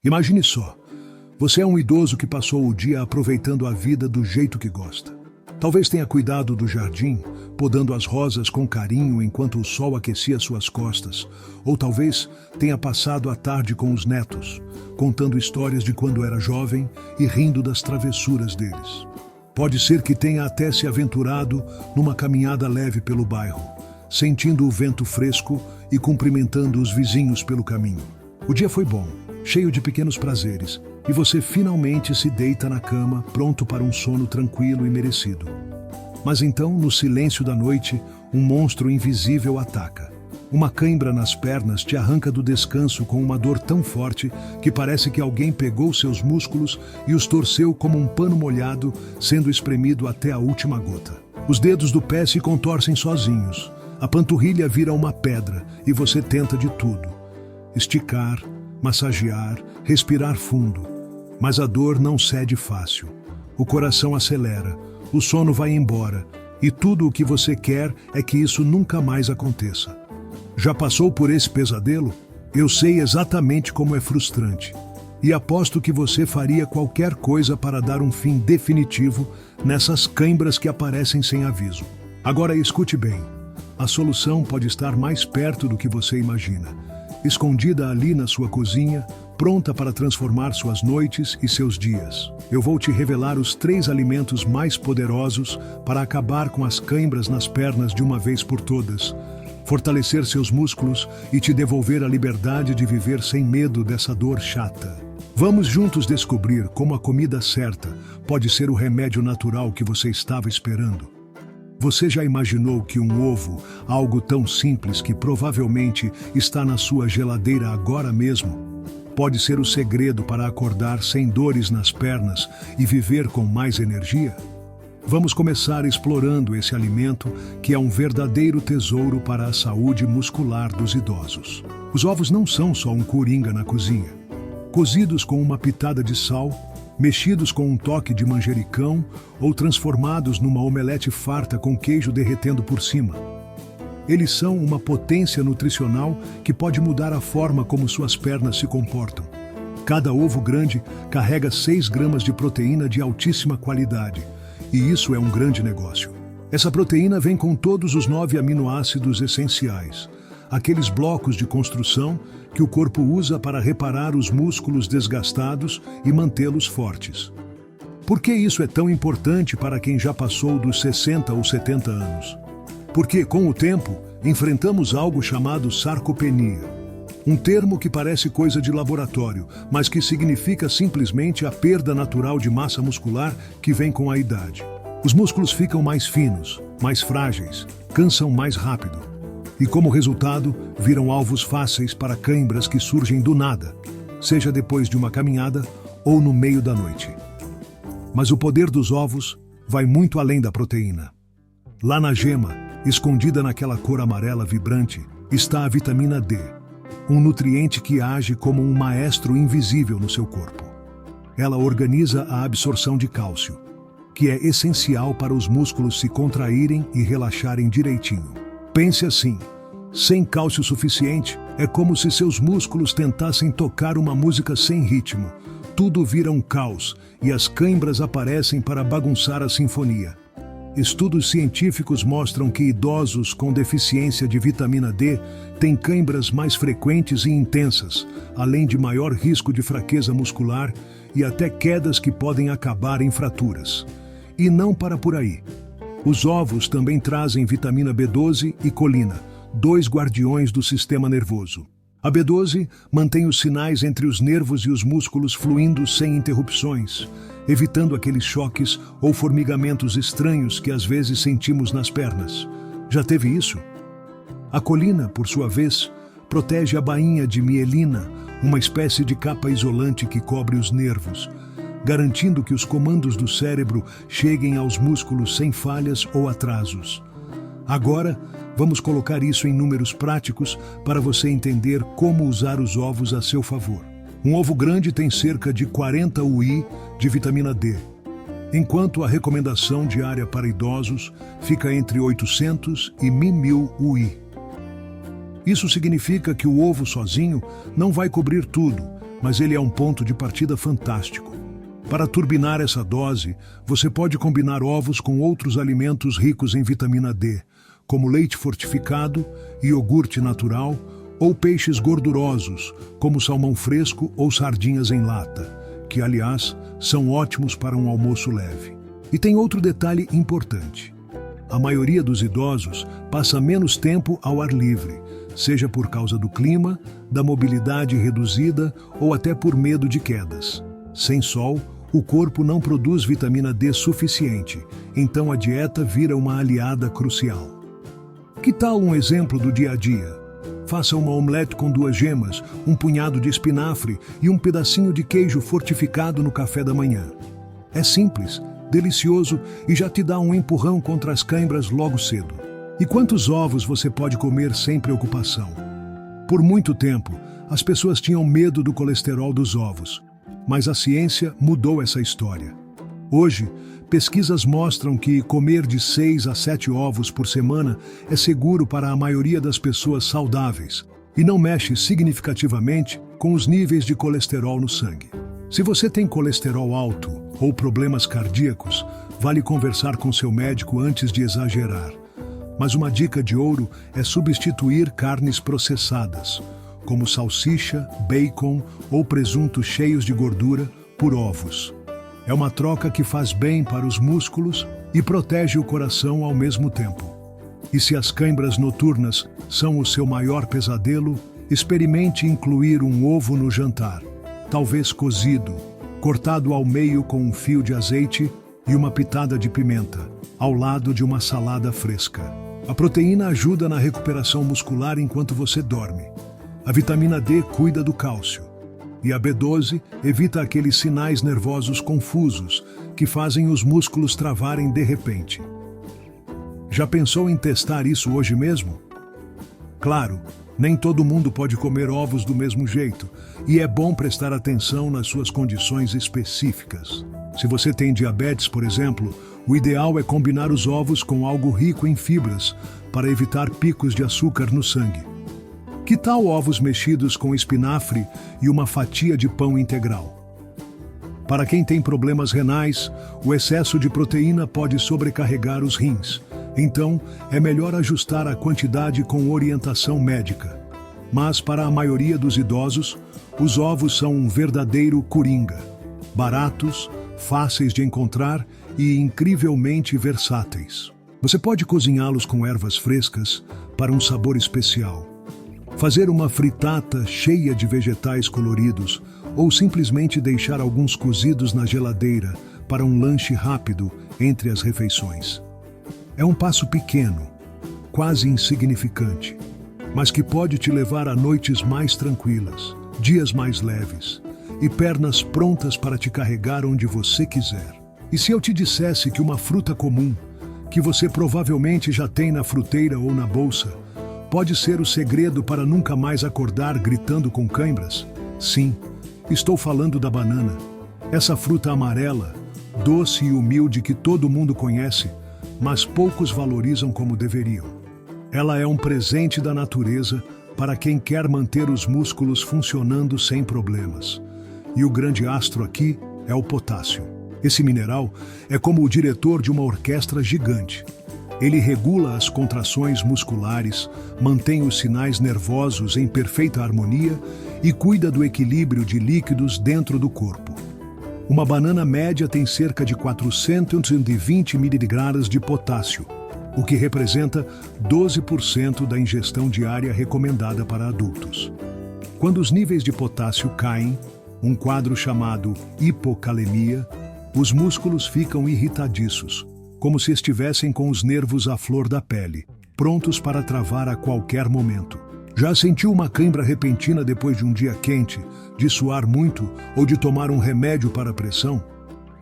Imagine só, você é um idoso que passou o dia aproveitando a vida do jeito que gosta. Talvez tenha cuidado do jardim, podando as rosas com carinho enquanto o sol aquecia suas costas, ou talvez tenha passado a tarde com os netos, contando histórias de quando era jovem e rindo das travessuras deles. Pode ser que tenha até se aventurado numa caminhada leve pelo bairro, sentindo o vento fresco e cumprimentando os vizinhos pelo caminho. O dia foi bom, cheio de pequenos prazeres, e você finalmente se deita na cama, pronto para um sono tranquilo e merecido. Mas então, no silêncio da noite, um monstro invisível ataca. Uma cãibra nas pernas te arranca do descanso com uma dor tão forte que parece que alguém pegou seus músculos e os torceu como um pano molhado, sendo espremido até a última gota. Os dedos do pé se contorcem sozinhos. A panturrilha vira uma pedra e você tenta de tudo. Esticar, massagear, respirar fundo. Mas a dor não cede fácil. O coração acelera, o sono vai embora e tudo o que você quer é que isso nunca mais aconteça. Já passou por esse pesadelo? Eu sei exatamente como é frustrante. E aposto que você faria qualquer coisa para dar um fim definitivo nessas cãibras que aparecem sem aviso. Agora escute bem. A solução pode estar mais perto do que você imagina. Escondida ali na sua cozinha, pronta para transformar suas noites e seus dias. Eu vou te revelar os 3 alimentos mais poderosos para acabar com as cãibras nas pernas de uma vez por todas, fortalecer seus músculos e te devolver a liberdade de viver sem medo dessa dor chata. Vamos juntos descobrir como a comida certa pode ser o remédio natural que você estava esperando. Você já imaginou que um ovo, algo tão simples que provavelmente está na sua geladeira agora mesmo, pode ser o segredo para acordar sem dores nas pernas e viver com mais energia? Vamos começar explorando esse alimento que é um verdadeiro tesouro para a saúde muscular dos idosos. Os ovos não são só um coringa na cozinha. Cozidos com uma pitada de sal, mexidos com um toque de manjericão ou transformados numa omelete farta com queijo derretendo por cima. Eles são uma potência nutricional que pode mudar a forma como suas pernas se comportam. Cada ovo grande carrega 6 gramas de proteína de altíssima qualidade, e isso é um grande negócio. Essa proteína vem com todos os 9 aminoácidos essenciais, aqueles blocos de construção que o corpo usa para reparar os músculos desgastados e mantê-los fortes. Por que isso é tão importante para quem já passou dos 60 ou 70 anos? Porque, com o tempo, enfrentamos algo chamado sarcopenia. Um termo que parece coisa de laboratório, mas que significa simplesmente a perda natural de massa muscular que vem com a idade. Os músculos ficam mais finos, mais frágeis, cansam mais rápido. E, como resultado, viram alvos fáceis para cãibras que surgem do nada, seja depois de uma caminhada ou no meio da noite. Mas o poder dos ovos vai muito além da proteína. Lá na gema, escondida naquela cor amarela vibrante, está a vitamina D, um nutriente que age como um maestro invisível no seu corpo. Ela organiza a absorção de cálcio, que é essencial para os músculos se contraírem e relaxarem direitinho. Pense assim, sem cálcio suficiente, é como se seus músculos tentassem tocar uma música sem ritmo. Tudo vira um caos e as cãibras aparecem para bagunçar a sinfonia. Estudos científicos mostram que idosos com deficiência de vitamina D têm cãibras mais frequentes e intensas, além de maior risco de fraqueza muscular e até quedas que podem acabar em fraturas. E não para por aí. Os ovos também trazem vitamina B12 e colina, 2 guardiões do sistema nervoso. A B12 mantém os sinais entre os nervos e os músculos fluindo sem interrupções, evitando aqueles choques ou formigamentos estranhos que às vezes sentimos nas pernas. Já teve isso? A colina, por sua vez, protege a bainha de mielina, uma espécie de capa isolante que cobre os nervos, garantindo que os comandos do cérebro cheguem aos músculos sem falhas ou atrasos. Agora, vamos colocar isso em números práticos para você entender como usar os ovos a seu favor. Um ovo grande tem cerca de 40 UI de vitamina D, enquanto a recomendação diária para idosos fica entre 800 e 1000 UI. Isso significa que o ovo sozinho não vai cobrir tudo, mas ele é um ponto de partida fantástico. Para turbinar essa dose, você pode combinar ovos com outros alimentos ricos em vitamina D, como leite fortificado, iogurte natural ou peixes gordurosos, como salmão fresco ou sardinhas em lata, que, aliás, são ótimos para um almoço leve. E tem outro detalhe importante. A maioria dos idosos passa menos tempo ao ar livre, seja por causa do clima, da mobilidade reduzida ou até por medo de quedas. Sem sol, o corpo não produz vitamina D suficiente, então a dieta vira uma aliada crucial. Que tal um exemplo do dia a dia? Faça uma omelete com 2 gemas, um punhado de espinafre e um pedacinho de queijo fortificado no café da manhã. É simples, delicioso e já te dá um empurrão contra as cãibras logo cedo. E quantos ovos você pode comer sem preocupação? Por muito tempo, as pessoas tinham medo do colesterol dos ovos, mas a ciência mudou essa história. Hoje, pesquisas mostram que comer de 6 a 7 ovos por semana é seguro para a maioria das pessoas saudáveis e não mexe significativamente com os níveis de colesterol no sangue. Se você tem colesterol alto ou problemas cardíacos, vale conversar com seu médico antes de exagerar. Mas uma dica de ouro é substituir carnes processadas, como salsicha, bacon ou presunto cheios de gordura, por ovos. É uma troca que faz bem para os músculos e protege o coração ao mesmo tempo. E se as cãibras noturnas são o seu maior pesadelo, experimente incluir um ovo no jantar, talvez cozido, cortado ao meio com um fio de azeite e uma pitada de pimenta, ao lado de uma salada fresca. A proteína ajuda na recuperação muscular enquanto você dorme. A vitamina D cuida do cálcio. E a B12 evita aqueles sinais nervosos confusos que fazem os músculos travarem de repente. Já pensou em testar isso hoje mesmo? Claro, nem todo mundo pode comer ovos do mesmo jeito, e é bom prestar atenção nas suas condições específicas. Se você tem diabetes, por exemplo, o ideal é combinar os ovos com algo rico em fibras para evitar picos de açúcar no sangue. Que tal ovos mexidos com espinafre e uma fatia de pão integral? Para quem tem problemas renais, o excesso de proteína pode sobrecarregar os rins. Então, é melhor ajustar a quantidade com orientação médica. Mas para a maioria dos idosos, os ovos são um verdadeiro coringa. Baratos, fáceis de encontrar e incrivelmente versáteis. Você pode cozinhá-los com ervas frescas para um sabor especial. Fazer uma fritata cheia de vegetais coloridos ou simplesmente deixar alguns cozidos na geladeira para um lanche rápido entre as refeições. É um passo pequeno, quase insignificante, mas que pode te levar a noites mais tranquilas, dias mais leves e pernas prontas para te carregar onde você quiser. E se eu te dissesse que uma fruta comum, que você provavelmente já tem na fruteira ou na bolsa, pode ser o segredo para nunca mais acordar gritando com cãibras? Sim, estou falando da banana. Essa fruta amarela, doce e humilde que todo mundo conhece, mas poucos valorizam como deveriam. Ela é um presente da natureza para quem quer manter os músculos funcionando sem problemas. E o grande astro aqui é o potássio. Esse mineral é como o diretor de uma orquestra gigante. Ele regula as contrações musculares, mantém os sinais nervosos em perfeita harmonia e cuida do equilíbrio de líquidos dentro do corpo. Uma banana média tem cerca de 420 mg de potássio, o que representa 12% da ingestão diária recomendada para adultos. Quando os níveis de potássio caem, um quadro chamado hipocalemia, os músculos ficam irritadiços, como se estivessem com os nervos à flor da pele, prontos para travar a qualquer momento. Já sentiu uma cãibra repentina depois de um dia quente, de suar muito ou de tomar um remédio para a pressão?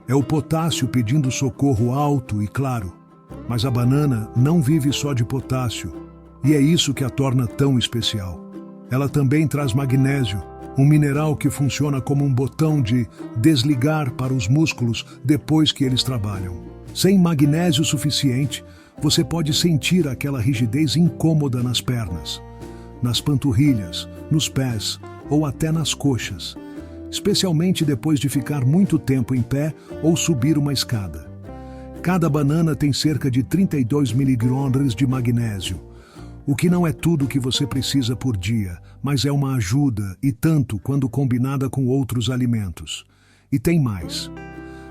É o potássio pedindo socorro alto e claro. Mas a banana não vive só de potássio, e é isso que a torna tão especial. Ela também traz magnésio, um mineral que funciona como um botão de desligar para os músculos depois que eles trabalham. Sem magnésio suficiente, você pode sentir aquela rigidez incômoda nas pernas, nas panturrilhas, nos pés ou até nas coxas. especialmente depois de ficar muito tempo em pé ou subir uma escada. Cada banana tem cerca de 32 miligramas de magnésio, o que não é tudo o que você precisa por dia, mas é uma ajuda e tanto quando combinada com outros alimentos. E tem mais.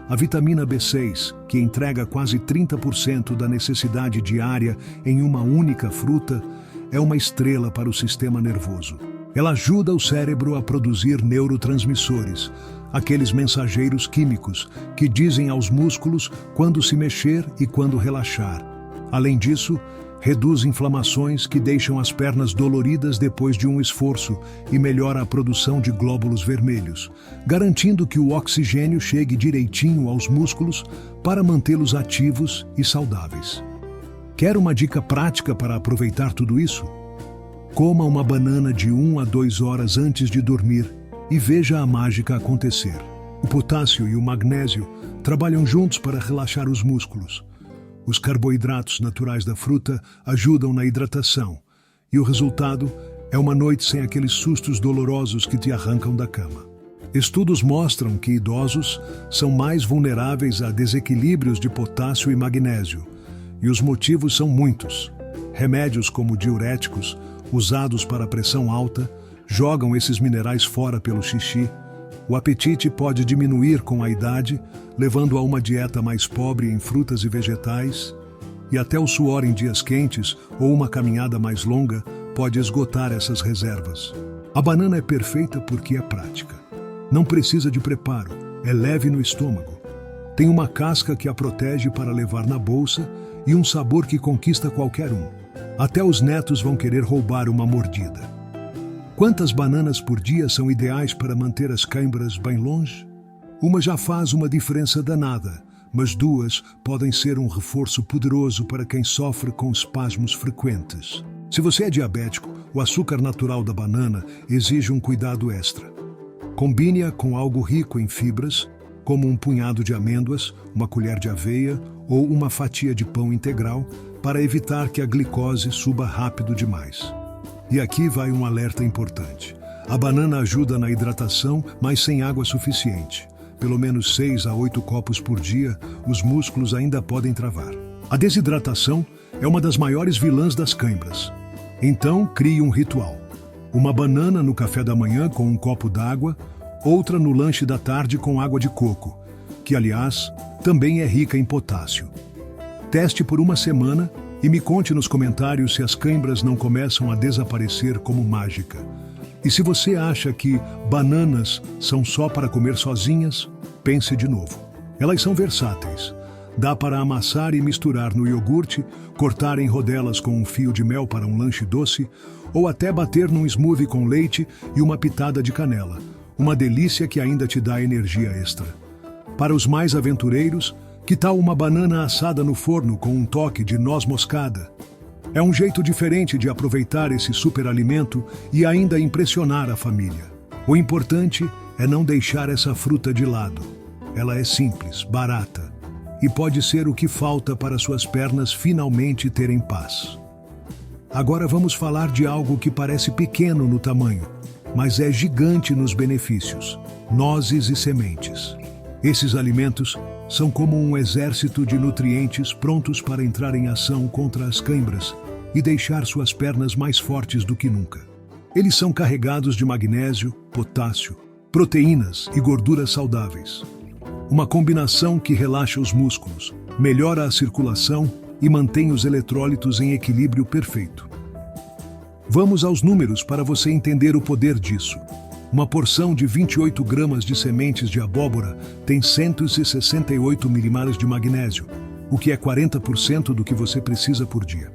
A vitamina B6, que entrega quase 30% da necessidade diária em uma única fruta, é uma estrela para o sistema nervoso. Ela ajuda o cérebro a produzir neurotransmissores, aqueles mensageiros químicos que dizem aos músculos quando se mexer e quando relaxar. Além disso, reduz inflamações que deixam as pernas doloridas depois de um esforço e melhora a produção de glóbulos vermelhos, garantindo que o oxigênio chegue direitinho aos músculos para mantê-los ativos e saudáveis. Quer uma dica prática para aproveitar tudo isso? Coma uma banana de 1 a 2 horas antes de dormir e veja a mágica acontecer. O potássio e o magnésio trabalham juntos para relaxar os músculos. Os carboidratos naturais da fruta ajudam na hidratação, e o resultado é uma noite sem aqueles sustos dolorosos que te arrancam da cama. Estudos mostram que idosos são mais vulneráveis a desequilíbrios de potássio e magnésio, e os motivos são muitos. Remédios como diuréticos, usados para pressão alta, jogam esses minerais fora pelo xixi. O apetite pode diminuir com a idade, levando a uma dieta mais pobre em frutas e vegetais, e até o suor em dias quentes ou uma caminhada mais longa pode esgotar essas reservas. A banana é perfeita porque é prática. Não precisa de preparo, é leve no estômago. Tem uma casca que a protege para levar na bolsa e um sabor que conquista qualquer um. Até os netos vão querer roubar uma mordida. Quantas bananas por dia são ideais para manter as câimbras bem longe? Uma já faz uma diferença danada, mas 2 podem ser um reforço poderoso para quem sofre com espasmos frequentes. Se você é diabético, o açúcar natural da banana exige um cuidado extra. Combine-a com algo rico em fibras, como um punhado de amêndoas, uma colher de aveia ou uma fatia de pão integral, para evitar que a glicose suba rápido demais. E aqui vai um alerta importante. A banana ajuda na hidratação, mas sem água suficiente. Pelo menos 6 a 8 copos por dia, os músculos ainda podem travar. A desidratação é uma das maiores vilãs das câimbras. Então, crie um ritual. Uma banana no café da manhã com um copo d'água, outra no lanche da tarde com água de coco, que, aliás, também é rica em potássio. Teste por uma semana e me conte nos comentários se as câimbras não começam a desaparecer como mágica. E se você acha que bananas são só para comer sozinhas, pense de novo. Elas são versáteis. Dá para amassar e misturar no iogurte, cortar em rodelas com um fio de mel para um lanche doce, ou até bater num smoothie com leite e uma pitada de canela. Uma delícia que ainda te dá energia extra. Para os mais aventureiros, que tal uma banana assada no forno com um toque de noz moscada? É um jeito diferente de aproveitar esse superalimento e ainda impressionar a família. O importante é não deixar essa fruta de lado. Ela é simples, barata e pode ser o que falta para suas pernas finalmente terem paz. Agora vamos falar de algo que parece pequeno no tamanho, mas é gigante nos benefícios: nozes e sementes. Esses alimentos são como um exército de nutrientes prontos para entrar em ação contra as câimbras e deixar suas pernas mais fortes do que nunca. Eles são carregados de magnésio, potássio, proteínas e gorduras saudáveis. Uma combinação que relaxa os músculos, melhora a circulação e mantém os eletrólitos em equilíbrio perfeito. Vamos aos números para você entender o poder disso. Uma porção de 28 gramas de sementes de abóbora tem 168 miligramas de magnésio, o que é 40% do que você precisa por dia.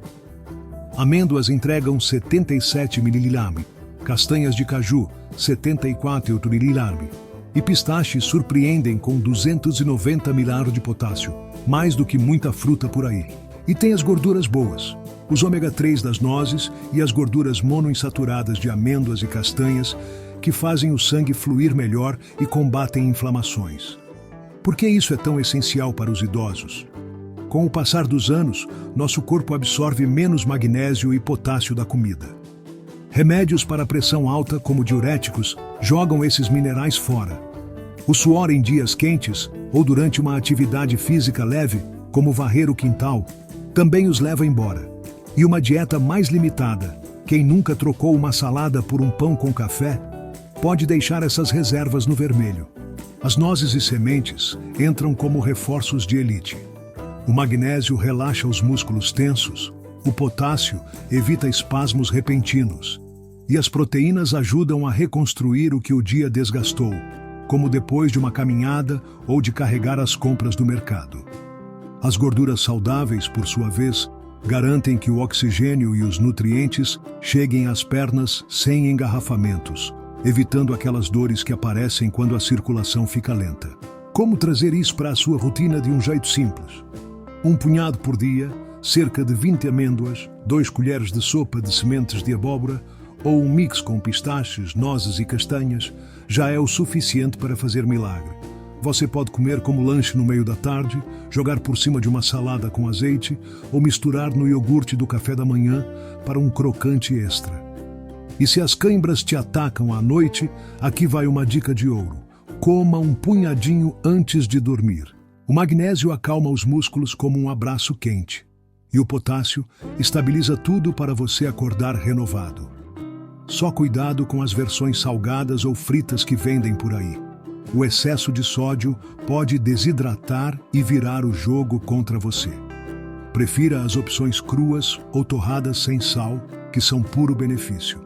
Amêndoas entregam 77 miligramas, castanhas de caju, 74 miligramas, e pistaches surpreendem com 290 miligramas de potássio, mais do que muita fruta por aí. E tem as gorduras boas, os ômega 3 das nozes e as gorduras monoinsaturadas de amêndoas e castanhas, que fazem o sangue fluir melhor e combatem inflamações. Por que isso é tão essencial para os idosos? Com o passar dos anos, nosso corpo absorve menos magnésio e potássio da comida. Remédios para pressão alta, como diuréticos, jogam esses minerais fora. O suor em dias quentes ou durante uma atividade física leve, como varrer o quintal, também os leva embora. E uma dieta mais limitada, quem nunca trocou uma salada por um pão com café, pode deixar essas reservas no vermelho. As nozes e sementes entram como reforços de elite. O magnésio relaxa os músculos tensos, o potássio evita espasmos repentinos, e as proteínas ajudam a reconstruir o que o dia desgastou, como depois de uma caminhada ou de carregar as compras do mercado. As gorduras saudáveis, por sua vez, garantem que o oxigênio e os nutrientes cheguem às pernas sem engarrafamentos, evitando aquelas dores que aparecem quando a circulação fica lenta. Como trazer isso para a sua rotina de um jeito simples? Um punhado por dia, cerca de 20 amêndoas, 2 colheres de sopa de sementes de abóbora ou um mix com pistaches, nozes e castanhas já é o suficiente para fazer milagre. Você pode comer como lanche no meio da tarde, jogar por cima de uma salada com azeite ou misturar no iogurte do café da manhã para um crocante extra. E se as cãibras te atacam à noite, aqui vai uma dica de ouro. Coma um punhadinho antes de dormir. O magnésio acalma os músculos como um abraço quente. E o potássio estabiliza tudo para você acordar renovado. Só cuidado com as versões salgadas ou fritas que vendem por aí. O excesso de sódio pode desidratar e virar o jogo contra você. Prefira as opções cruas ou torradas sem sal, que são puro benefício.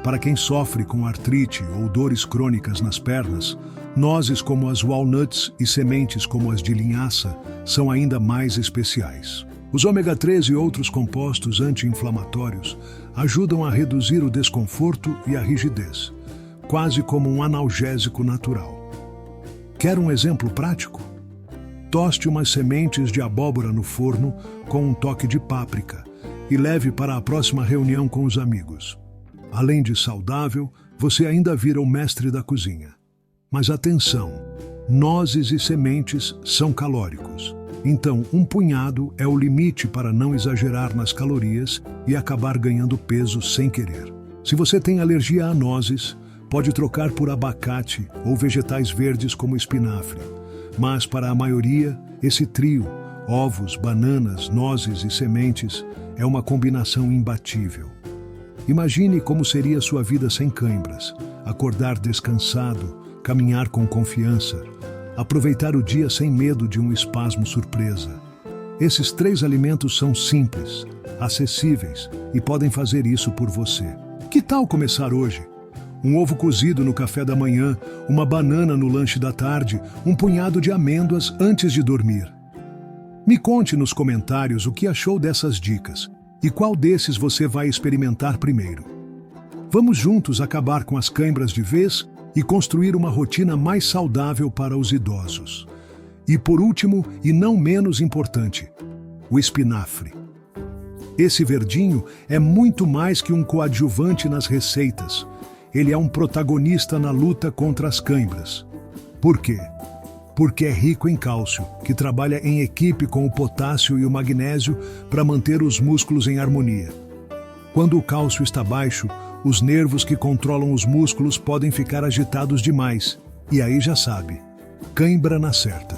Para quem sofre com artrite ou dores crônicas nas pernas, nozes como as walnuts e sementes como as de linhaça são ainda mais especiais. Os ômega 3 e outros compostos anti-inflamatórios ajudam a reduzir o desconforto e a rigidez, quase como um analgésico natural. Quer um exemplo prático? Toste umas sementes de abóbora no forno com um toque de páprica e leve para a próxima reunião com os amigos. Além de saudável, você ainda vira o mestre da cozinha. Mas atenção, nozes e sementes são calóricos. Então, um punhado é o limite para não exagerar nas calorias e acabar ganhando peso sem querer. Se você tem alergia a nozes, pode trocar por abacate ou vegetais verdes como espinafre. Mas para a maioria, esse trio, ovos, bananas, nozes e sementes, é uma combinação imbatível. Imagine como seria sua vida sem cãibras, acordar descansado, caminhar com confiança, aproveitar o dia sem medo de um espasmo surpresa. Esses 3 alimentos são simples, acessíveis e podem fazer isso por você. Que tal começar hoje? Um ovo cozido no café da manhã, uma banana no lanche da tarde, um punhado de amêndoas antes de dormir. Me conte nos comentários o que achou dessas dicas e qual desses você vai experimentar primeiro. Vamos juntos acabar com as cãibras de vez e construir uma rotina mais saudável para os idosos. E por último, e não menos importante, o espinafre. Esse verdinho é muito mais que um coadjuvante nas receitas. Ele é um protagonista na luta contra as cãibras. Por quê? Porque é rico em cálcio, que trabalha em equipe com o potássio e o magnésio para manter os músculos em harmonia. Quando o cálcio está baixo, os nervos que controlam os músculos podem ficar agitados demais. E aí já sabe, cãibra na certa.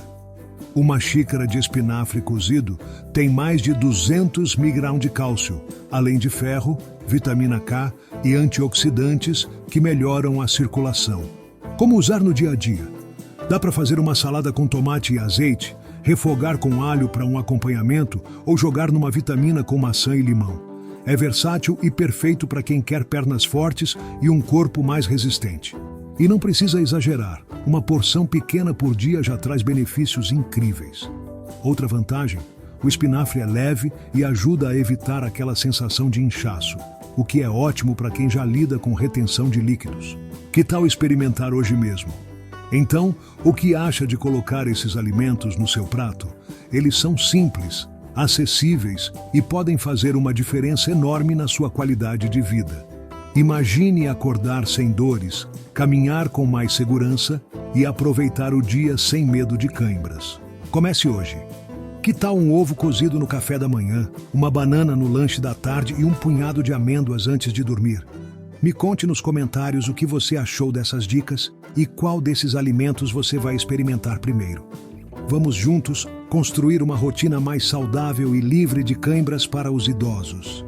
Uma xícara de espinafre cozido tem mais de 200 mg de cálcio, além de ferro, vitamina K e antioxidantes que melhoram a circulação. Como usar no dia a dia? Dá para fazer uma salada com tomate e azeite, refogar com alho para um acompanhamento ou jogar numa vitamina com maçã e limão. É versátil e perfeito para quem quer pernas fortes e um corpo mais resistente. E não precisa exagerar, uma porção pequena por dia já traz benefícios incríveis. Outra vantagem, o espinafre é leve e ajuda a evitar aquela sensação de inchaço, o que é ótimo para quem já lida com retenção de líquidos. Que tal experimentar hoje mesmo? Então, o que acha de colocar esses alimentos no seu prato? Eles são simples, acessíveis e podem fazer uma diferença enorme na sua qualidade de vida. Imagine acordar sem dores, caminhar com mais segurança e aproveitar o dia sem medo de cãibras. Comece hoje. Que tal um ovo cozido no café da manhã, uma banana no lanche da tarde e um punhado de amêndoas antes de dormir? Me conte nos comentários o que você achou dessas dicas e qual desses alimentos você vai experimentar primeiro. Vamos juntos construir uma rotina mais saudável e livre de cãibras para os idosos.